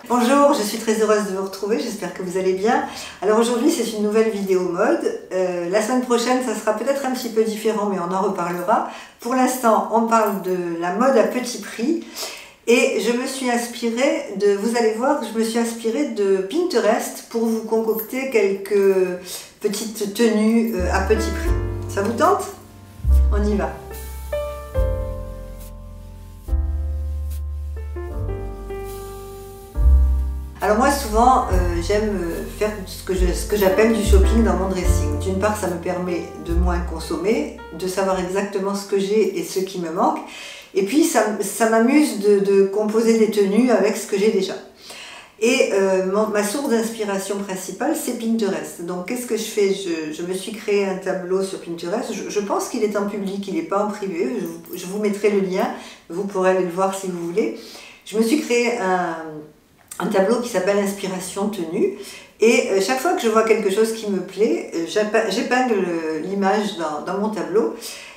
Bonjour, je suis très heureuse de vous retrouver, j'espère que vous allez bien. Alors aujourd'hui c'est une nouvelle vidéo mode. La semaine prochaine ça sera peut-être un petit peu différent mais on en reparlera. Pour l'instant on parle de la mode à petit prix et je me suis inspirée de, vous allez voir, je me suis inspirée de Pinterest pour vous concocter quelques petites tenues à petit prix. Ça vous tente? On y va. Alors moi souvent j'aime faire ce que j'appelle du shopping dans mon dressing. D'une part ça me permet de moins consommer, de savoir exactement ce que j'ai et ce qui me manque. Et puis ça m'amuse de composer des tenues avec ce que j'ai déjà. Et ma source d'inspiration principale c'est Pinterest. Donc qu'est-ce que je fais? Je me suis créé un tableau sur Pinterest. Je pense qu'il est en public, il n'est pas en privé. Je vous mettrai le lien, vous pourrez aller le voir si vous voulez. Je me suis créé un tableau qui s'appelle Inspiration tenue et chaque fois que je vois quelque chose qui me plaît, j'épingle l'image dans mon tableau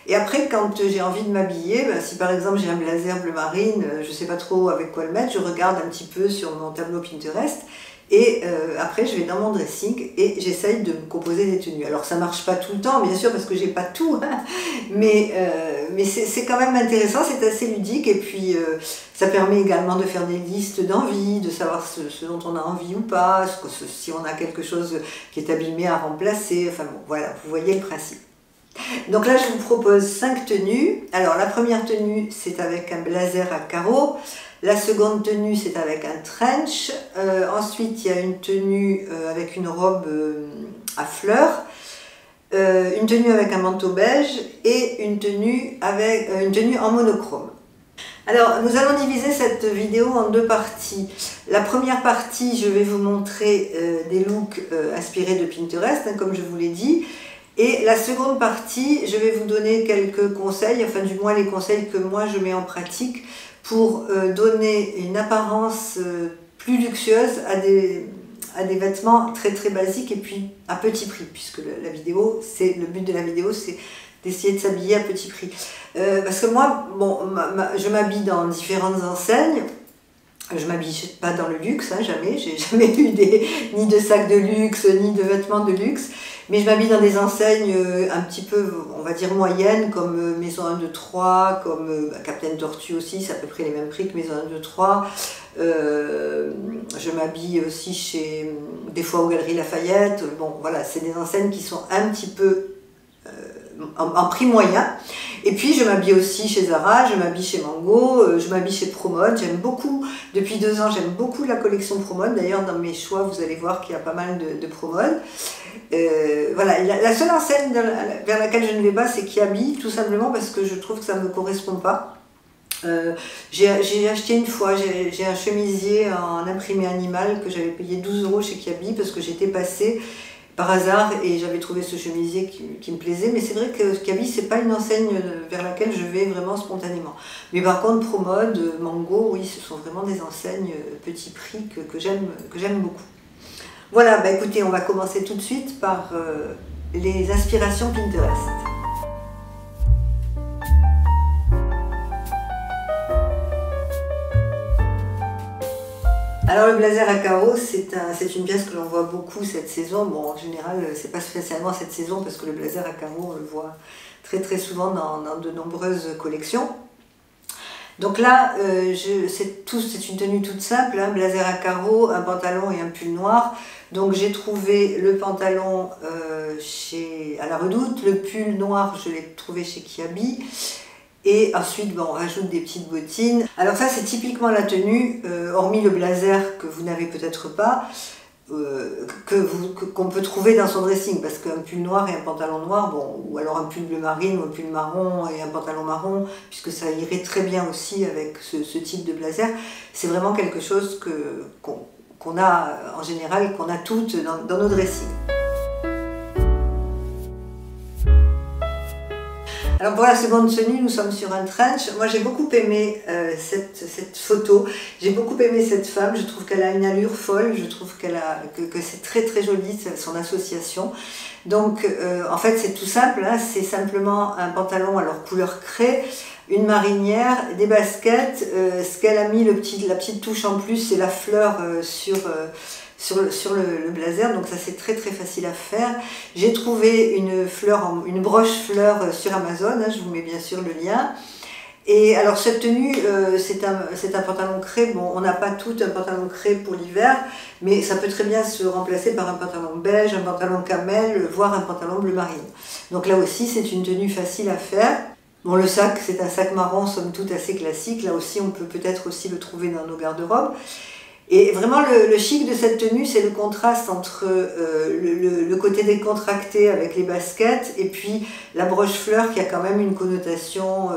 et après quand j'ai envie de m'habiller, si par exemple j'ai un blazer bleu marine, je ne sais pas trop avec quoi le mettre, je regarde un petit peu sur mon tableau Pinterest et après je vais dans mon dressing et j'essaye de me composer des tenues. Alors ça marche pas tout le temps bien sûr parce que j'ai pas tout, hein, mais c'est quand même intéressant, c'est assez ludique et puis ça permet également de faire des listes d'envie, de savoir ce dont on a envie ou pas, si on a quelque chose qui est abîmé à remplacer, enfin bon voilà, vous voyez le principe. Donc là je vous propose 5 tenues. Alors la première tenue c'est avec un blazer à carreaux. La seconde tenue c'est avec un trench, ensuite il y a une tenue avec une robe à fleurs, une tenue avec un manteau beige et une tenue en monochrome. Alors nous allons diviser cette vidéo en deux parties. La première partie je vais vous montrer des looks inspirés de Pinterest, hein, comme je vous l'ai dit. Et la seconde partie, je vais vous donner quelques conseils, enfin du moins les conseils que moi je mets en pratique pour donner une apparence plus luxueuse à des vêtements très très basiques et puis à petit prix, puisque le but de la vidéo c'est d'essayer de s'habiller à petit prix. Parce que moi, bon, je m'habille dans différentes enseignes. Je ne m'habille pas dans le luxe, hein, jamais. J'ai jamais eu ni de sacs de luxe, ni de vêtements de luxe. Mais je m'habille dans des enseignes un petit peu, on va dire, moyennes, comme Maison 1, 2, 3, comme Captain Tortue aussi, c'est à peu près les mêmes prix que Maison 1, 2, 3. Je m'habille aussi des fois aux Galeries Lafayette. Bon, voilà, c'est des enseignes qui sont un petit peu en prix moyen. Et puis je m'habille aussi chez Zara, je m'habille chez Mango, je m'habille chez Promode. J'aime beaucoup, depuis 2 ans, j'aime beaucoup la collection Promode. D'ailleurs dans mes choix vous allez voir qu'il y a pas mal de Promode. Voilà, la seule enseigne vers laquelle je ne vais pas c'est Kiabi, tout simplement parce que je trouve que ça ne me correspond pas. J'ai acheté une fois, j'ai un chemisier en imprimé animal que j'avais payé 12 € chez Kiabi parce que j'étais passée par hasard et j'avais trouvé ce chemisier qui me plaisait, mais c'est vrai que Kiabi c'est pas une enseigne vers laquelle je vais vraiment spontanément. Mais par contre Promode, Mango, oui ce sont vraiment des enseignes petit prix que j'aime beaucoup. Voilà, bah écoutez, on va commencer tout de suite par les inspirations Pinterest. Alors le blazer à carreaux, c'est une pièce que l'on voit beaucoup cette saison. Bon, en général, c'est pas spécialement cette saison parce que le blazer à carreaux, on le voit très très souvent dans de nombreuses collections. Donc là, c'est une tenue toute simple, un blazer à carreaux, un pantalon et un pull noir. Donc j'ai trouvé le pantalon à la Redoute, le pull noir je l'ai trouvé chez Kiabi. Et ensuite, on rajoute des petites bottines. Alors ça, c'est typiquement la tenue, hormis le blazer que vous n'avez peut-être pas, qu'on peut trouver dans son dressing. Parce qu'un pull noir et un pantalon noir, bon, ou alors un pull bleu marine ou un pull marron et un pantalon marron, puisque ça irait très bien aussi avec ce type de blazer, c'est vraiment quelque chose qu'on a en général, qu'on a toutes dans nos dressings. Alors pour la seconde tenue, nous sommes sur un trench. Moi j'ai beaucoup aimé cette photo, j'ai beaucoup aimé cette femme, je trouve qu'elle a une allure folle, je trouve que c'est très très joli son association. Donc en fait c'est tout simple, hein, c'est simplement un pantalon alors couleur craie une marinière, des baskets. Ce qu'elle a mis, la petite touche en plus, c'est la fleur sur le blazer, donc ça c'est très très facile à faire. J'ai trouvé une broche fleur sur Amazon, hein, je vous mets bien sûr le lien. Et alors cette tenue, c'est un pantalon crêpe. Bon, on n'a pas tout un pantalon crêpe pour l'hiver, mais ça peut très bien se remplacer par un pantalon beige, un pantalon camel, voire un pantalon bleu marine. Donc là aussi, c'est une tenue facile à faire. Bon, le sac, c'est un sac marron, somme toute assez classique. Là aussi, on peut peut-être aussi le trouver dans nos garde-robes. Et vraiment, le chic de cette tenue, c'est le contraste entre le côté décontracté avec les baskets et puis la broche fleur qui a quand même une connotation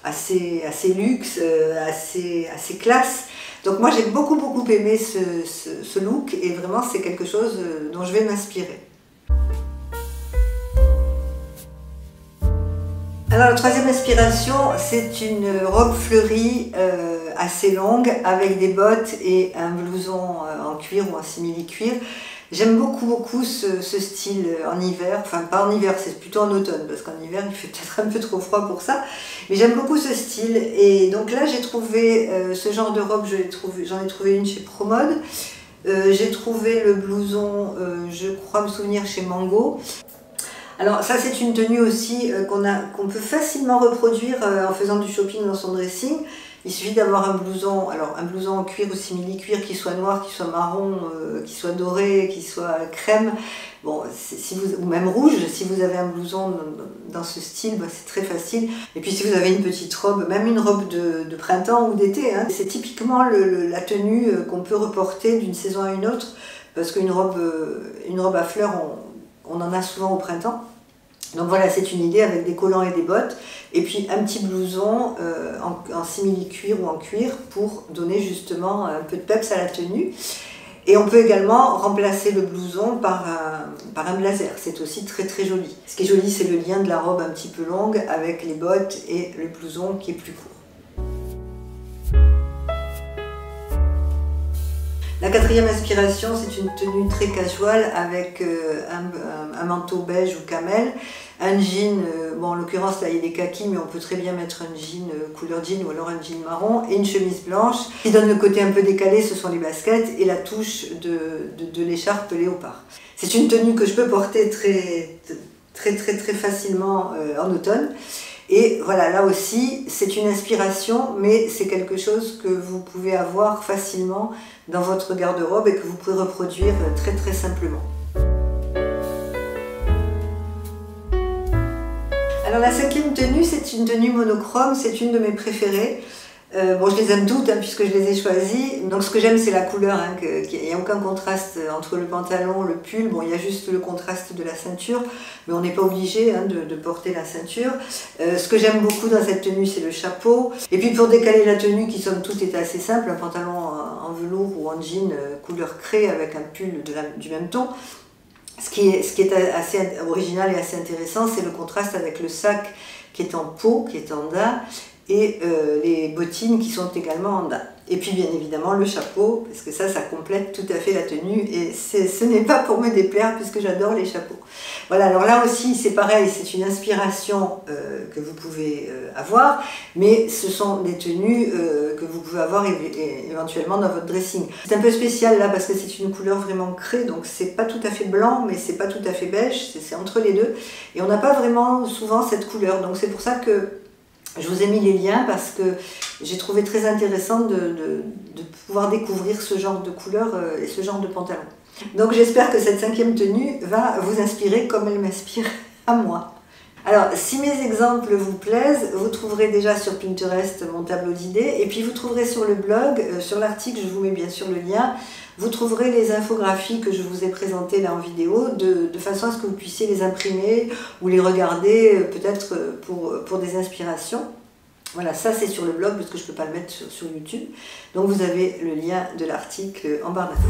assez luxe, assez classe. Donc moi, j'ai beaucoup aimé ce look et vraiment, c'est quelque chose dont je vais m'inspirer. Alors la troisième inspiration, c'est une robe fleurie assez longue avec des bottes et un blouson en cuir ou en simili-cuir. J'aime beaucoup ce style en hiver, enfin pas en hiver, c'est plutôt en automne parce qu'en hiver il fait peut-être un peu trop froid pour ça, mais j'aime beaucoup ce style. Et donc là j'ai trouvé ce genre de robe, j'en ai trouvé une chez Promode. J'ai trouvé le blouson, je crois me souvenir, chez Mango. Alors ça c'est une tenue aussi qu'on peut facilement reproduire en faisant du shopping dans son dressing. Il suffit d'avoir un blouson, alors un blouson en cuir ou simili-cuir qui soit noir, qui soit marron, qui soit doré, qui soit crème, bon, ou même rouge, si vous avez un blouson dans ce style, bah, c'est très facile. Et puis si vous avez une petite robe, même une robe de printemps ou d'été, hein, c'est typiquement la tenue qu'on peut reporter d'une saison à une autre, parce qu'une robe à fleurs, on en a souvent au printemps. Donc voilà, c'est une idée avec des collants et des bottes. Et puis un petit blouson en simili-cuir ou en cuir pour donner justement un peu de peps à la tenue. Et on peut également remplacer le blouson par un blazer. C'est aussi très joli. Ce qui est joli, c'est le lien de la robe un petit peu longue avec les bottes et le blouson qui est plus court. La quatrième inspiration, c'est une tenue très casual avec un manteau beige ou camel, un jean, bon en l'occurrence là il est kaki, mais on peut très bien mettre un jean couleur jean ou alors un jean marron et une chemise blanche. Ce qui donne le côté un peu décalé, ce sont les baskets et la touche de l'écharpe léopard. C'est une tenue que je peux porter très facilement en automne. Et voilà, là aussi, c'est une inspiration, mais c'est quelque chose que vous pouvez avoir facilement dans votre garde-robe et que vous pouvez reproduire très simplement. Alors la cinquième tenue, c'est une tenue monochrome, c'est une de mes préférées. Bon, je les aime toutes hein, puisque je les ai choisies. Donc ce que j'aime, c'est la couleur. Hein, il n'y a aucun contraste entre le pantalon, le pull. Bon, il y a juste le contraste de la ceinture, mais on n'est pas obligé hein, de porter la ceinture. Ce que j'aime beaucoup dans cette tenue, c'est le chapeau. Et puis pour décaler la tenue, qui somme toute est assez simple, un pantalon en velours ou en jean couleur craie avec un pull du même ton. Ce qui est assez original et assez intéressant, c'est le contraste avec le sac qui est en peau, qui est en daim, et les bottines qui sont également en daim. Et puis bien évidemment le chapeau, parce que ça complète tout à fait la tenue, et ce n'est pas pour me déplaire puisque j'adore les chapeaux. Voilà, alors là aussi c'est pareil, c'est une inspiration que vous pouvez avoir, mais ce sont des tenues que vous pouvez avoir éventuellement dans votre dressing. C'est un peu spécial là parce que c'est une couleur vraiment craie, donc c'est pas tout à fait blanc, mais c'est pas tout à fait beige, c'est entre les deux, et on n'a pas vraiment souvent cette couleur, donc c'est pour ça que je vous ai mis les liens parce que j'ai trouvé très intéressant de pouvoir découvrir ce genre de couleur et ce genre de pantalon. Donc j'espère que cette cinquième tenue va vous inspirer comme elle m'inspire à moi. Alors si mes exemples vous plaisent, vous trouverez déjà sur Pinterest mon tableau d'idées et puis vous trouverez sur le blog, sur l'article, je vous mets bien sûr le lien, vous trouverez les infographies que je vous ai présentées là en vidéo de façon à ce que vous puissiez les imprimer ou les regarder peut-être pour des inspirations. Voilà, ça c'est sur le blog parce que je ne peux pas le mettre sur YouTube. Donc vous avez le lien de l'article en barre d'infos.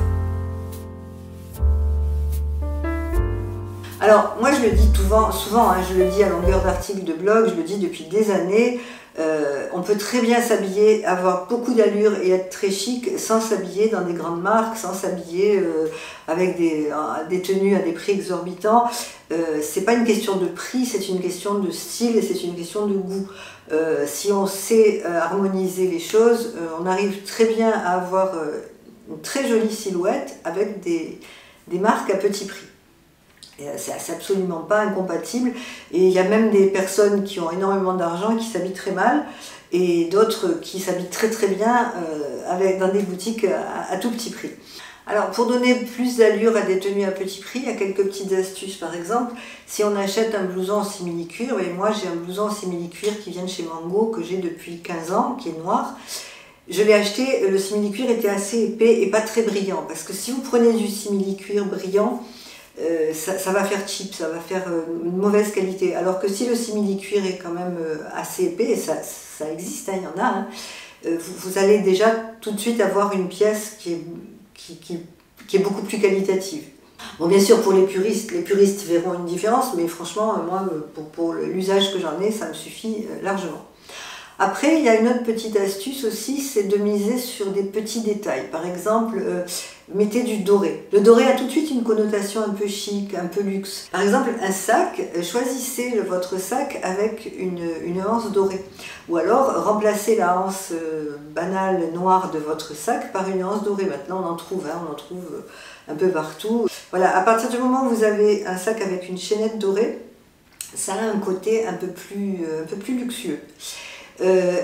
Alors moi je le dis souvent hein, je le dis à longueur d'articles de blog, je le dis depuis des années, On peut très bien s'habiller, avoir beaucoup d'allure et être très chic sans s'habiller dans des grandes marques, sans s'habiller avec des tenues à des prix exorbitants. C'est pas une question de prix, c'est une question de style et c'est une question de goût. Si on sait harmoniser les choses, on arrive très bien à avoir une très jolie silhouette avec des marques à petit prix. C'est absolument pas incompatible, et il y a même des personnes qui ont énormément d'argent qui s'habillent très mal et d'autres qui s'habillent très très bien dans des boutiques à tout petit prix. Alors pour donner plus d'allure à des tenues à petit prix, il y a quelques petites astuces. Par exemple, si on achète un blouson en simili-cuir, et moi j'ai un blouson en simili-cuir qui vient de chez Mango que j'ai depuis 15 ans, qui est noir. Je l'ai acheté, le simili-cuir était assez épais et pas très brillant, parce que si vous prenez du simili-cuir brillant, ça va faire cheap, ça va faire une mauvaise qualité. Alors que si le simili-cuir est quand même assez épais, et ça existe, hein, il y en a, hein, vous allez déjà tout de suite avoir une pièce qui est beaucoup plus qualitative. Bon, bien sûr, pour les puristes verront une différence, mais franchement, moi, pour l'usage que j'en ai, ça me suffit largement. Après, il y a une autre petite astuce aussi, c'est de miser sur des petits détails. Par exemple, mettez du doré. Le doré a tout de suite une connotation un peu chic, un peu luxe. Par exemple, un sac, choisissez votre sac avec une anse dorée. Ou alors, remplacez la anse banale noire de votre sac par une anse dorée. Maintenant, on en trouve un peu partout. Voilà, à partir du moment où vous avez un sac avec une chaînette dorée, ça a un côté un peu plus luxueux.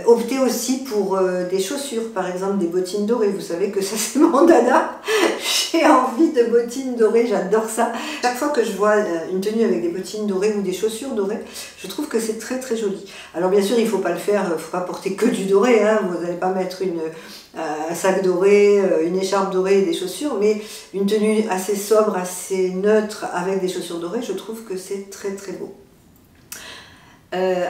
Optez aussi pour des chaussures, par exemple des bottines dorées. Vous savez que ça c'est mon dada. J'ai envie de bottines dorées, j'adore ça. Chaque fois que je vois une tenue avec des bottines dorées ou des chaussures dorées, je trouve que c'est très très joli. Alors bien sûr, il ne faut pas le faire, il ne faut pas porter que du doré, hein. Vous n'allez pas mettre un sac doré, une écharpe dorée et des chaussures, mais une tenue assez sobre, assez neutre avec des chaussures dorées, je trouve que c'est très très beau.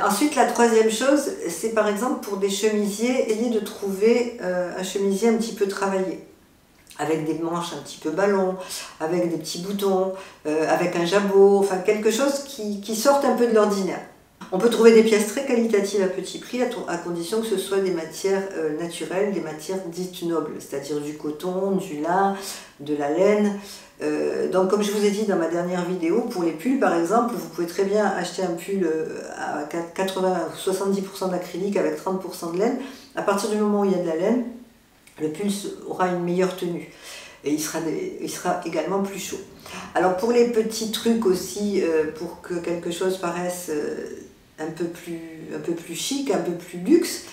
Ensuite, la troisième chose, c'est par exemple pour des chemisiers, ayez de trouver un chemisier un petit peu travaillé, avec des manches un petit peu ballon, avec des petits boutons, avec un jabot, enfin quelque chose qui sorte un peu de l'ordinaire. On peut trouver des pièces très qualitatives à petit prix, à condition que ce soit des matières naturelles, des matières dites nobles, c'est-à-dire du coton, du lin, de la laine. Donc comme je vous ai dit dans ma dernière vidéo, pour les pulls par exemple, vous pouvez très bien acheter un pull à 80-70% d'acrylique avec 30% de laine. À partir du moment où il y a de la laine, le pull aura une meilleure tenue et il sera également plus chaud. Alors pour les petits trucs aussi, pour que quelque chose paraisse un peu plus chic, un peu plus luxe,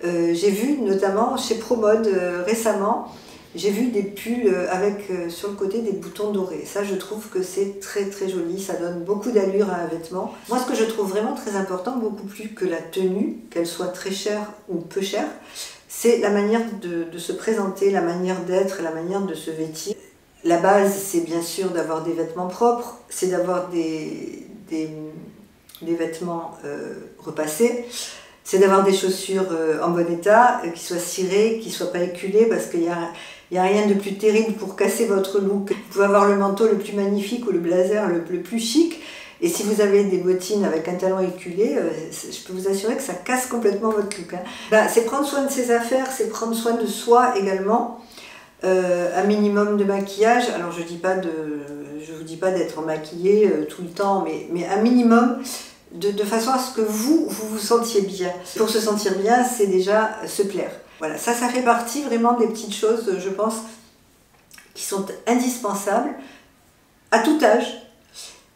j'ai vu notamment chez Promode récemment, j'ai vu des pulls avec sur le côté des boutons dorés. Ça, je trouve que c'est très très joli, ça donne beaucoup d'allure à un vêtement. Moi, ce que je trouve vraiment très important, beaucoup plus que la tenue, qu'elle soit très chère ou peu chère, c'est la manière de se présenter, la manière d'être, la manière de se vêtir. La base, c'est bien sûr d'avoir des vêtements propres, c'est d'avoir des vêtements repassés, c'est d'avoir des chaussures en bon état, qui soient cirées, qui ne soient pas éculées, parce qu'il n'y a rien de plus terrible pour casser votre look. Vous pouvez avoir le manteau le plus magnifique ou le blazer le plus chic, et si vous avez des bottines avec un talon éculé, je peux vous assurer que ça casse complètement votre look. Hein. C'est prendre soin de ses affaires, c'est prendre soin de soi également. Un minimum de maquillage, alors je vous dis pas d'être maquillé tout le temps, mais un minimum de façon à ce que vous vous sentiez bien. Pour se sentir bien, c'est déjà se plaire. Voilà, ça fait partie vraiment des petites choses, je pense, qui sont indispensables à tout âge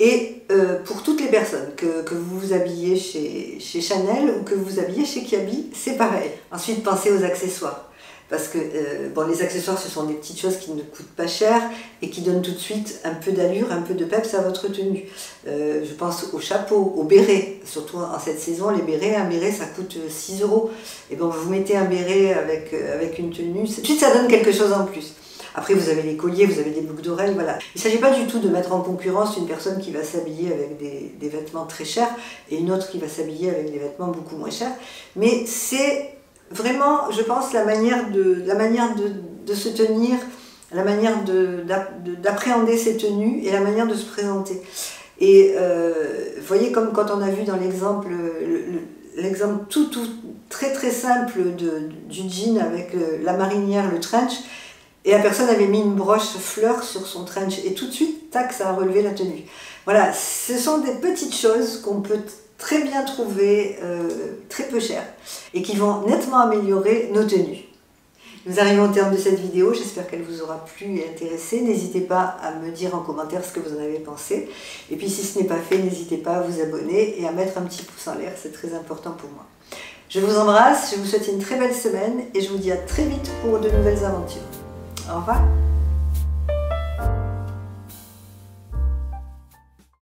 et pour toutes les personnes, que vous vous habillez chez Chanel ou que vous vous habillez chez Kiabi, c'est pareil. Ensuite, pensez aux accessoires. Parce que bon, les accessoires, ce sont des petites choses qui ne coûtent pas cher et qui donnent tout de suite un peu d'allure, un peu de peps à votre tenue. Je pense aux chapeaux, aux bérets. Surtout en cette saison, les bérets, un béret, ça coûte 6 €. Et bon, vous mettez un béret avec une tenue, tout de suite, ça donne quelque chose en plus. Après, vous avez les colliers, vous avez des boucles d'oreilles, voilà. Il ne s'agit pas du tout de mettre en concurrence une personne qui va s'habiller avec des vêtements très chers et une autre qui va s'habiller avec des vêtements beaucoup moins chers. Mais c'est vraiment, je pense, la manière de se tenir, la manière d'appréhender ses tenues et la manière de se présenter. Et vous voyez, comme quand on a vu dans l'exemple très simple du jean avec la marinière, le trench, et la personne avait mis une broche fleur sur son trench, et tout de suite, tac, ça a relevé la tenue. Voilà, ce sont des petites choses qu'on peut très bien trouver très peu cher, et qui vont nettement améliorer nos tenues. Nous arrivons au terme de cette vidéo, j'espère qu'elle vous aura plu et intéressé. N'hésitez pas à me dire en commentaire ce que vous en avez pensé. Et puis si ce n'est pas fait, n'hésitez pas à vous abonner et à mettre un petit pouce en l'air, c'est très important pour moi. Je vous embrasse, je vous souhaite une très belle semaine et je vous dis à très vite pour de nouvelles aventures. Au revoir.